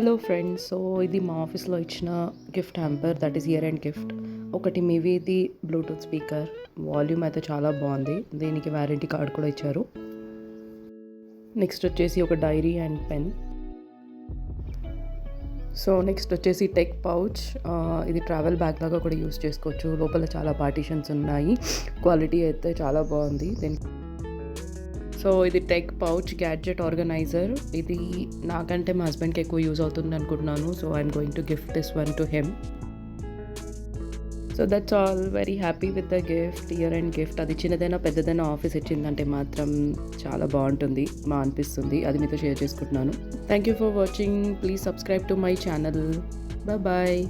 Hello friends. So ఇది మా ఆఫీస్లో ఇచ్చిన gift hamper, that is year end gift. ఒకటి మీవిది బ్లూటూత్ స్పీకర్, వాల్యూమ్ అయితే చాలా బాగుంది, దీనికి వారంటీ కార్డ్ కూడా ఇచ్చారు. నెక్స్ట్ వచ్చేసి ఒక diary and pen. So next వచ్చేసి టెక్ పౌచ్. ఇది ట్రావెల్ బ్యాగ్ లాగా కూడా యూస్ చేసుకోవచ్చు. లోపల చాలా పార్టీషన్స్ ఉన్నాయి, క్వాలిటీ అయితే చాలా బాగుంది దీనికి. సో ఇది టెక్ పౌచ్ గ్యాడ్జెట్ ఆర్గనైజర్. ఇది నాకంటే మా హస్బెండ్కి ఎక్కువ యూజ్ అవుతుంది అనుకుంటున్నాను. So I'm going to gift this one to him. So that's all. Very happy with the gift, year and gift. అది చిన్నదైనా పెద్దదైనా ఆఫీస్ ఇచ్చిందంటే మాత్రం చాలా బాగుంటుంది, మా అనిపిస్తుంది. అది మీతో షేర్ చేసుకుంటున్నాను. Thank you for watching. Please subscribe to my channel. Bye.